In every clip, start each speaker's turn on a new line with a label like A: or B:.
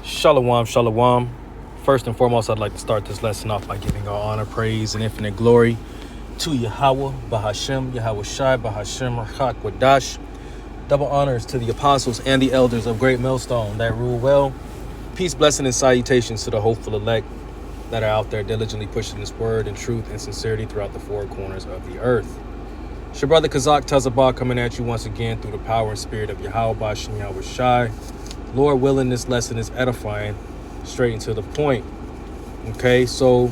A: Shalom, shalom. First and foremost, I'd like to start this lesson off by giving all honor, praise, and infinite glory to Yahweh, Bahashem, Yahweh Shai, Bahashem, Rachak, Wadash. Double honors to the apostles and the elders of Great Millstone that rule well. Peace, blessing, and salutations to the hopeful elect that are out there diligently pushing this word and truth and sincerity throughout the four corners of the earth. It's your brother Kazak Tazabah coming at you once again through the power and spirit of Yahweh, Bahashem, Yahweh Shai. Lord willing, this lesson is edifying, straight and to the point. Okay, so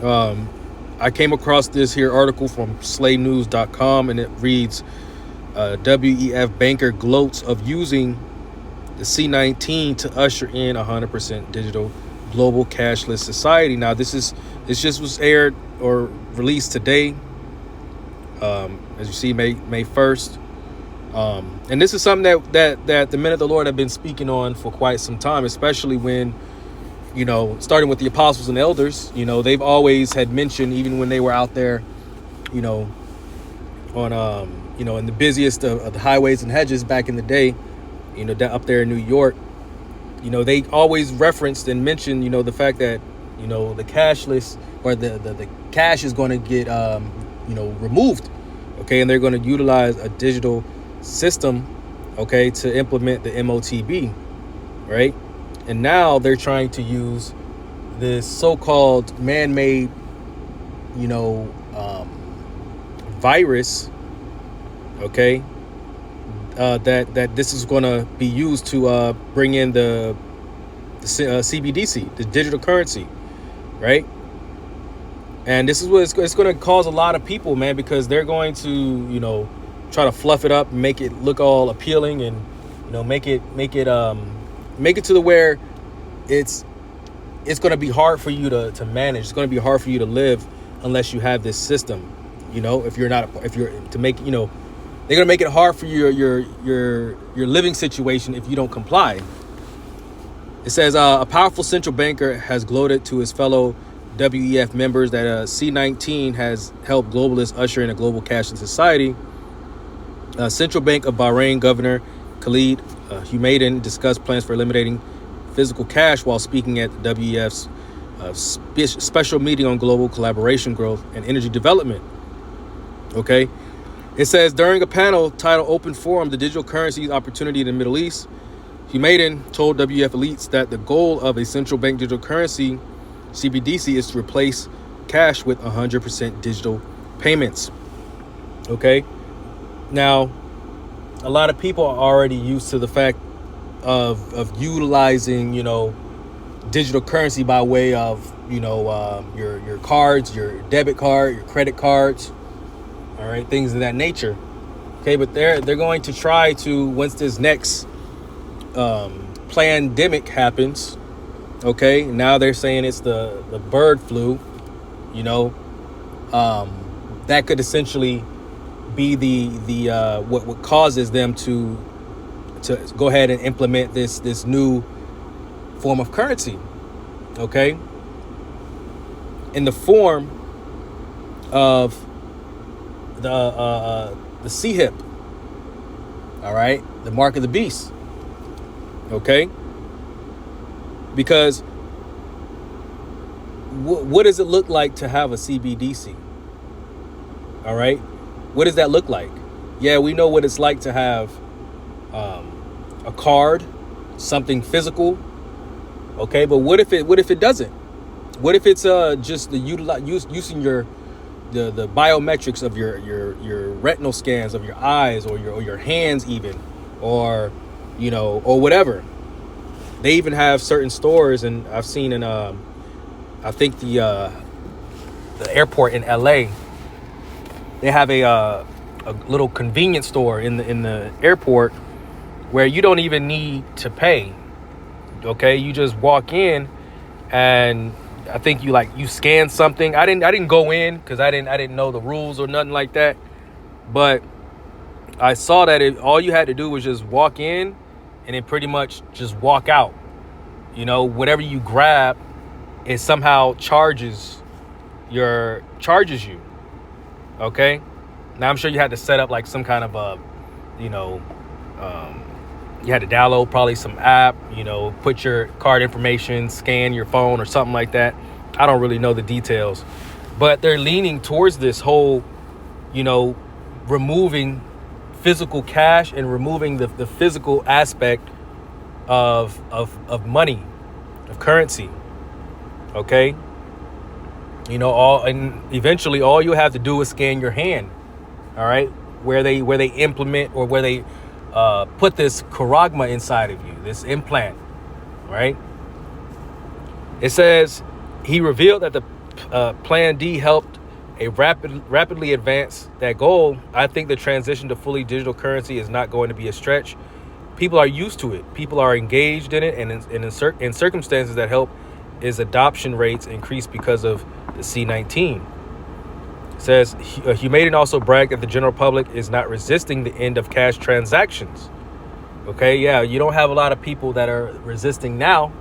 A: I came across this here article from slaynews.com, and it reads, WEF banker gloats of using the C19 to usher in 100% digital global cashless society. Now, this just was aired or released today, as you see, May 1st. And this is something that the men of the Lord have been speaking on for quite some time, especially when, starting with the apostles and elders, they've always had mentioned, even when they were out there, on, in the busiest of the highways and hedges back in the day, up there in New York, they always referenced and mentioned, the fact that, the cashless or the cash is going to get, removed. Okay. And they're going to utilize a digital system, okay, to implement the MOTB, right? And now they're trying to use this so-called man-made, virus, okay, that this is going to be used to bring in the CBDC, the digital currency, right? And this is what it's going to cause a lot of people, man, because they're going to, try to fluff it up and make it look all appealing and, make it to the where it's going to be hard for you to manage. It's going to be hard for you to live unless you have this system. If you're to make, they're going to make it hard for your living situation if you don't comply. It says a powerful central banker has gloated to his fellow WEF members that C19 has helped globalists usher in a global cashless society. Central Bank of Bahrain Governor Khalid Humaydan discussed plans for eliminating physical cash while speaking at the WEF's special meeting on global collaboration, growth, and energy development. Okay. It says during a panel titled Open Forum, the Digital Currencies Opportunity in the Middle East, Humaydan told WEF elites that the goal of a central bank digital currency, CBDC, is to replace cash with 100% digital payments. Okay. Now, a lot of people are already used to the fact of utilizing, digital currency by way of, your cards, your debit card, your credit cards, all right, things of that nature. Okay, but they're going to try to, once this next pandemic happens, okay, now they're saying it's the bird flu, that could essentially be the what causes them to go ahead and implement this new form of currency, okay, in the form of the CHIP, all right, the mark of the beast, okay, because what does it look like to have a CBDC? All right. What does that look like? Yeah, we know what it's like to have a card, something physical. Okay, but what if it doesn't? What if it's just the using the biometrics of your retinal scans of your eyes or your hands even, or or whatever. They even have certain stores, and I've seen in I think the airport in LA. They have a little convenience store in the airport where you don't even need to pay. Okay, you just walk in, and I think you scan something. I didn't go in because I didn't know the rules or nothing like that. But I saw that all you had to do was just walk in, and then pretty much just walk out. Whatever you grab, it somehow charges you. Okay. Now I'm sure you had to set up like some kind of You had to download probably some app, put your card information, scan your phone or something like that. I don't really know the details, but they're leaning towards this whole, removing physical cash and removing the physical aspect of money, of currency. Okay. And eventually all you have to do is scan your hand. All right. Where they implement, or where they put this charagma inside of you, this implant. Right. It says he revealed that the Plan D helped rapidly advance that goal. I think the transition to fully digital currency is not going to be a stretch. People are used to it. People are engaged in it, and in circumstances that help is adoption rates increase because of the C19. It says Humadin also bragged that the general public is not resisting the end of cash transactions. Okay, yeah, you don't have a lot of people that are resisting now.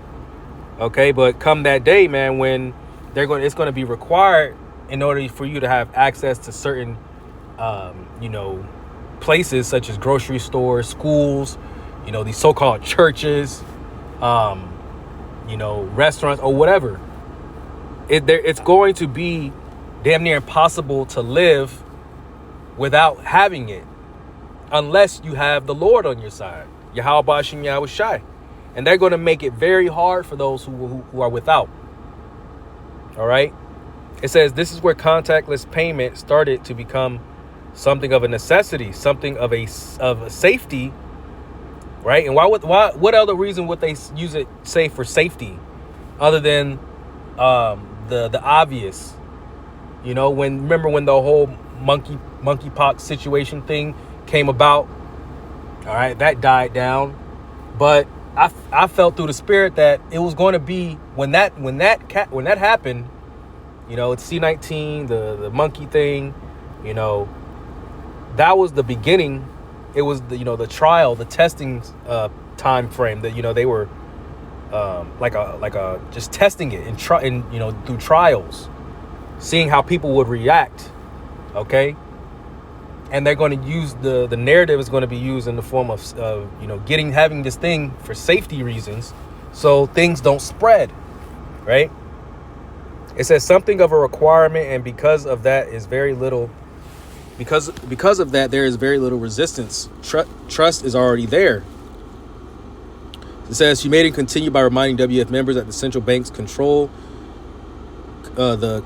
A: Okay, but come that day, man, when it's going to be required in order for you to have access to certain, places such as grocery stores, schools, these so-called churches, restaurants or whatever. It's going to be damn near impossible to live without having it, unless you have the Lord on your side, Yahweh Shem Yahweh Shai. And they're going to make it very hard for those who are without. All right. It says this is where contactless payment started to become something of a necessity, something of a safety. Right. And what other reason would they use it, say, for safety, other than the obvious? Remember when the whole monkeypox situation thing came about? All right, that died down, but I felt through the spirit that it was going to be when that happened. It's C19, the monkey thing. That was the beginning. It was the trial, the testing time frame that they were just testing it and through trials, seeing how people would react. Okay. And they're going to use the narrative is going to be used in the form of having this thing for safety reasons, so things don't spread. Right. It says something of a requirement, and because of that is very little. Because of that, there is very little resistance. Trust is already there. It says Humadin continued by reminding WF members that the central banks control the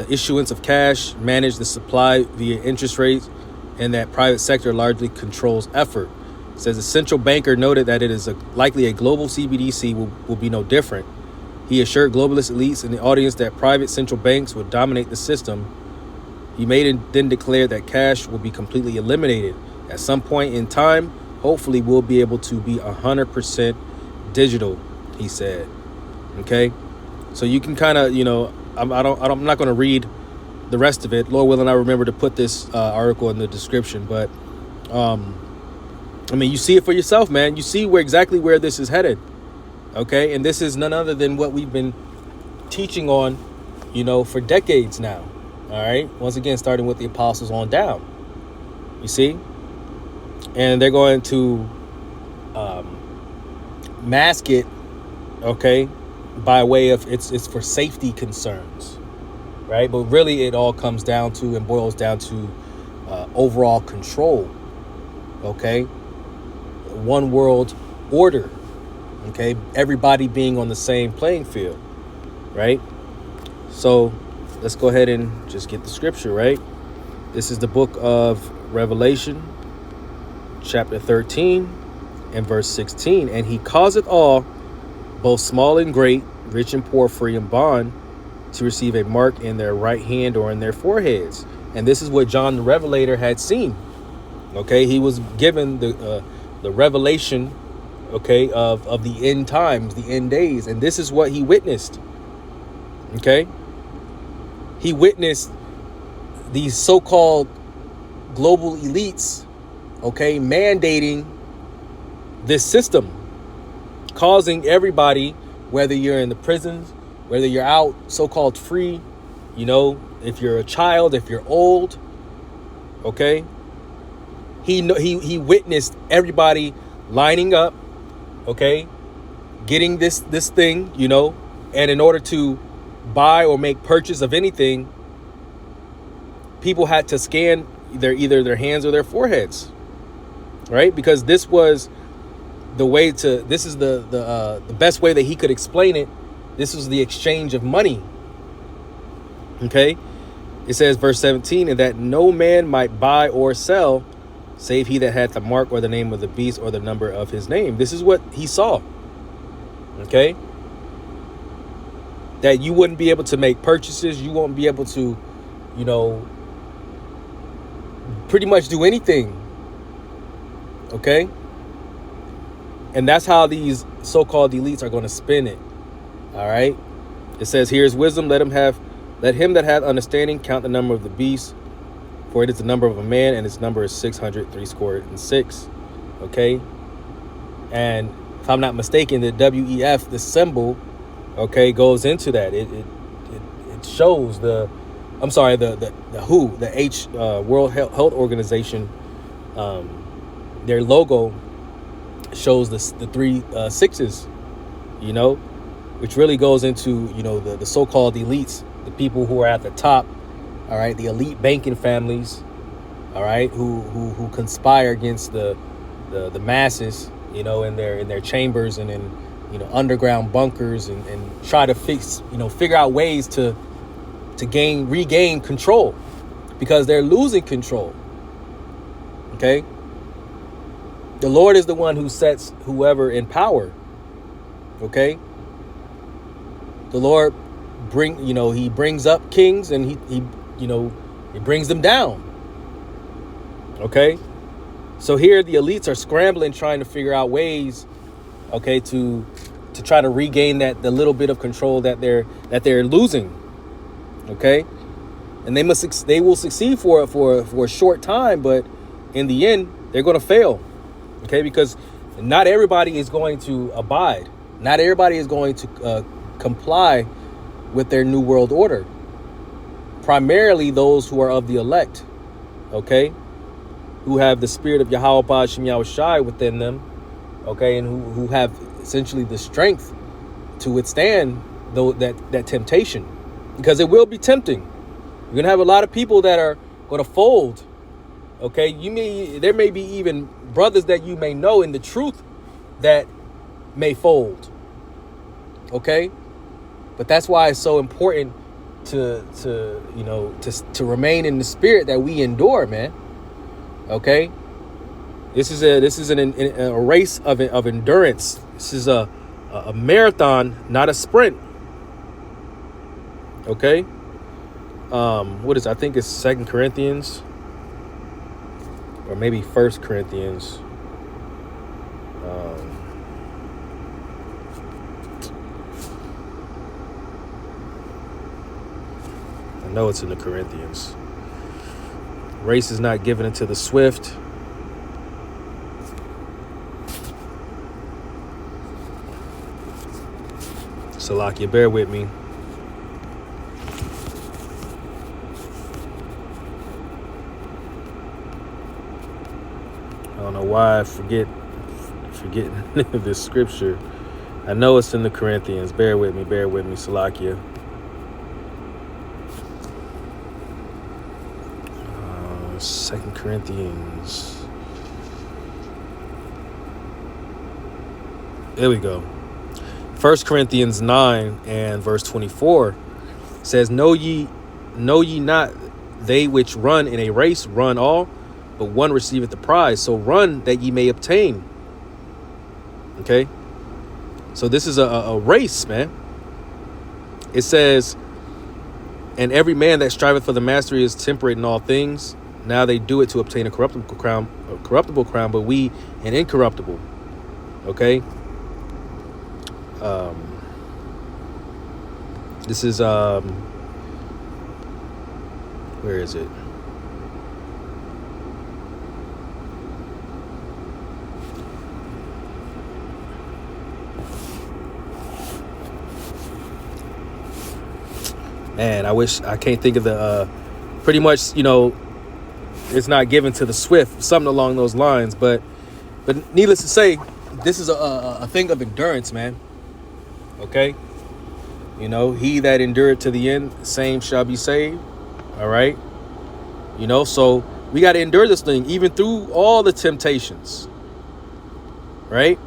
A: issuance of cash, manage the supply via interest rates, and that private sector largely controls effort. It says the central banker noted that it is likely a global CBDC will be no different. He assured globalist elites in the audience that private central banks would dominate the system. He then declared that cash will be completely eliminated. At some point in time, hopefully we'll be able to be 100% digital, he said. Okay? So you can kind of, I'm not going to read the rest of it. Lord willing, I remember to put this article in the description. But, you see it for yourself, man. You see exactly where this is headed. Okay? And this is none other than what we've been teaching on, for decades now. All right. Once again, starting with the apostles on down. You see? And they're going to mask it, okay, by way of it's for safety concerns. Right. But really, it all comes down to and boils down to overall control. OK. One world order. OK. Everybody being on the same playing field. Right. So let's go ahead and just get the scripture, right? This is the book of Revelation, chapter 13 and verse 16. And he causeth all, both small and great, rich and poor, free and bond, to receive a mark in their right hand or in their foreheads. And this is what John the Revelator had seen. Okay, he was given the revelation, okay, of the end times, the end days. And this is what he witnessed. Okay. He witnessed these so-called global elites, okay, mandating this system, causing everybody, whether you're in the prisons, whether you're out so-called free, if you're a child, if you're old, okay, he witnessed everybody lining up okay, getting this thing, you know, and in order to buy or make purchase of anything, people had to scan either their hands or their foreheads, right? Because this was the way to, this is the best way that he could explain it. This was the exchange of money. Okay, it says, verse 17, and that no man might buy or sell save he that had the mark or the name of the beast or the number of his name. This is what he saw. Okay, that you wouldn't be able to make purchases. You won't be able to, you know, pretty much do anything. Okay, and that's how these so-called elites are going to spin it. All right, it says, here's wisdom. Let him that hath understanding count the number of the beast, for it is the number of a man, and its number is 666. Okay, and if I'm not mistaken, the WEF, the symbol, okay, goes into that. It shows the WHO, the World Health Organization. Their logo shows the three sixes, you know, which really goes into, you know, the so-called elites, the people who are at the top, all right, the elite banking families, all right, who conspire against the masses, you know, in their chambers and in, you know, underground bunkers, and try to figure out ways to regain control, because they're losing control. Okay, the Lord is the one who sets whoever in power. Okay, the Lord he brings up kings, and he brings them down. Okay, so here the elites are scrambling, trying to figure out ways, okay, to try to regain the little bit of control that they're losing. Okay, and they will succeed for a short time, but in the end they're going to fail. Okay, because not everybody is going to abide. Not everybody is going to comply with their new world order. Primarily those who are of the elect, okay, who have the spirit of Yahweh Shem Yahushai within them, okay, and who have essentially the strength to withstand that temptation, because it will be tempting. You're gonna have a lot of people that are going to fold. Okay, there may be even brothers that you may know in the truth that may fold. Okay, but that's why it's so important to remain in the spirit that we endure, man. Okay, this is a race of endurance. This is a marathon, not a sprint. Okay, what is, I think it's 2 Corinthians, or maybe 1 Corinthians. I know it's in the Corinthians. Race is not given unto the swift. Salakia, bear with me. I don't know why I forget this scripture. I know it's in the Corinthians. Bear with me, Salakia. 2 Corinthians. There we go. 1 Corinthians 9 and verse 24 says, Know ye not, they which run in a race run all, but one receiveth the prize. So run that ye may obtain. Okay, so this is a race, man. It says, and every man that striveth for the mastery is temperate in all things. Now they do it to obtain a corruptible crown, but we an incorruptible. Okay. This is where is it? Man, I can't think of the pretty much, it's not given to the swift, something along those lines, but needless to say, this is a thing of endurance, man. Okay, you know, he that endured to the end, same shall be saved. All right, you know, so we got to endure this thing even through all the temptations, right?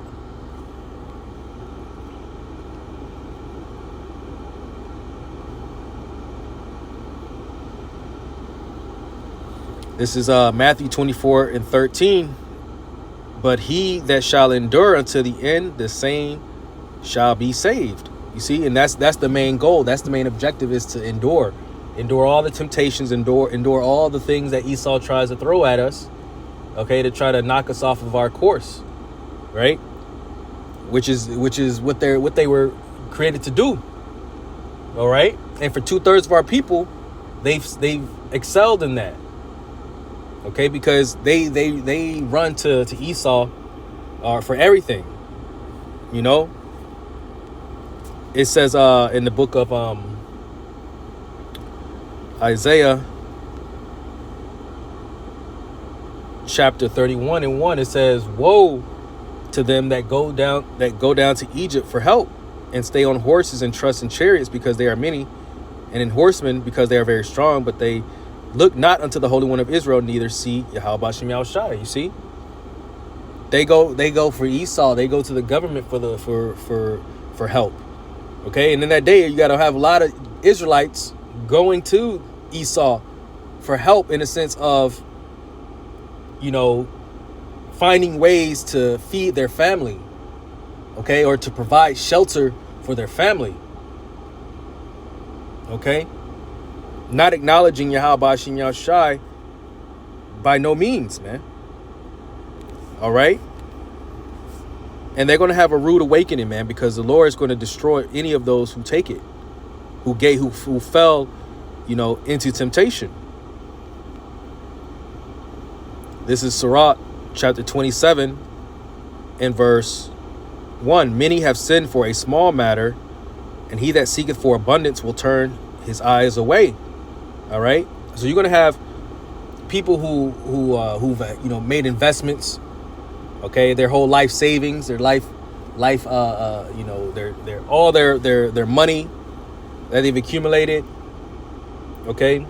A: This is Matthew 24:13. But he that shall endure unto the end, the same shall be saved. You see, and that's the main goal. That's the main objective, is to endure all the temptations, endure all the things that Esau tries to throw at us, okay, to try to knock us off of our course, right? Which is what they were created to do. All right, and for 2/3 of our people, they've excelled in that. Okay, because they run to Esau for everything. You know, it says in the book of Isaiah chapter 31:1, it says, "Woe to them that go down to Egypt for help, and stay on horses and trust in chariots, because they are many, and in horsemen, because they are very strong, but they look not unto the Holy One of Israel, neither see Yahweh Bashem Yahushai." You see, they go for Esau. They go to the government for help. Okay, and in that day, you got to have a lot of Israelites going to Esau for help, in a sense of, you know, finding ways to feed their family, okay, or to provide shelter for their family. Okay, not acknowledging Yahweh Bashem Yahushai by no means, man. All right, and they're going to have a rude awakening, man, because the Lord is going to destroy any of those who take it, who fell, you know, into temptation. This is Sirach chapter 27 and verse 1. Many have sinned for a small matter, and he that seeketh for abundance will turn his eyes away. All right, so you're going to have people who've you know, made investments, okay, their whole life savings, their life you know, their all their money that they've accumulated, okay,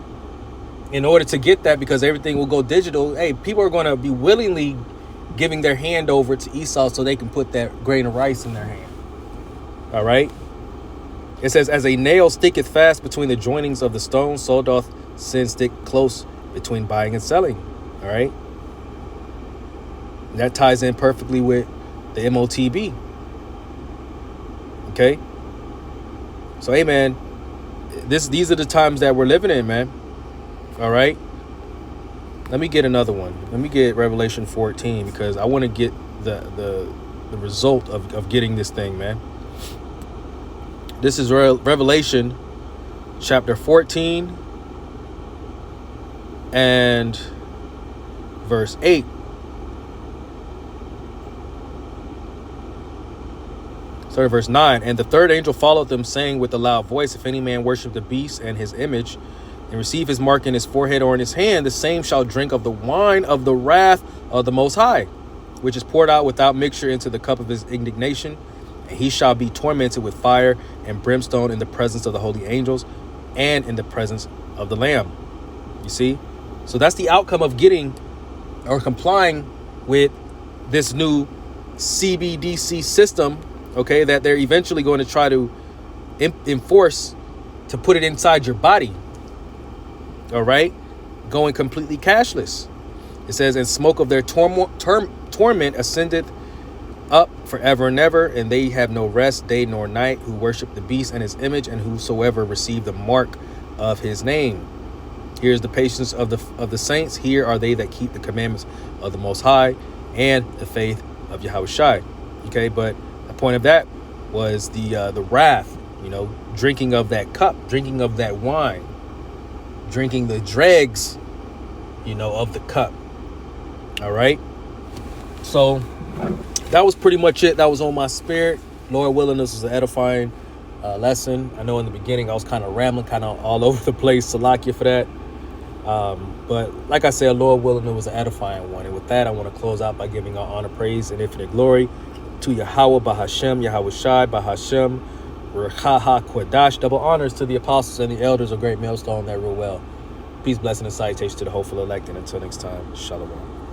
A: in order to get that, because everything will go digital. Hey, people are going to be willingly giving their hand over to Esau so they can put that grain of rice in their hand. All right, it says, "As a nail sticketh fast between the joinings of the stone, so doth sin stick close between buying and selling." All right, and that ties in perfectly with the MOTB. Okay, so hey, man, these are the times that we're living in, man. All right, let me get another one. Let me get Revelation 14, because I want to get the result of getting this thing, man. This is Revelation chapter 14 and verse 8. Sorry, verse 9. "And the third angel followed them, saying with a loud voice, If any man worship the beast and his image, and receive his mark in his forehead or in his hand, the same shall drink of the wine of the wrath of the Most High, which is poured out without mixture into the cup of his indignation. And he shall be tormented with fire and brimstone in the presence of the holy angels and in the presence of the Lamb." You see? So that's the outcome of getting or complying with this new CBDC system, okay, that they're eventually going to try to enforce, to put it inside your body. All right, going completely cashless. It says, "And smoke of their torment ascendeth up forever and ever, and they have no rest day nor night, who worship the beast and his image, and whosoever receive the mark of his name. Here is the patience of the saints. Here are they that keep the commandments of the Most High and the faith of Yahushai." Okay, but the point of that was the wrath, you know, drinking of that cup, drinking of that wine, drinking the dregs, you know, of the cup. All right, so that was pretty much it. That was on my spirit. Lord willing, this was an edifying lesson. I know in the beginning I was kind of rambling, kind of all over the place. Salakia for that. But like I said, Lord willing, it was an edifying one. And with that, I want to close out by giving all honor, praise, and infinite glory to Yahweh Bahashem, Yahweh Shai Bahashem, Rechaha Quadash. Double honors to the apostles and the elders of Great Millstone that rule well. Peace, blessing, and salutation to the hopeful elect. And until next time, Shalom.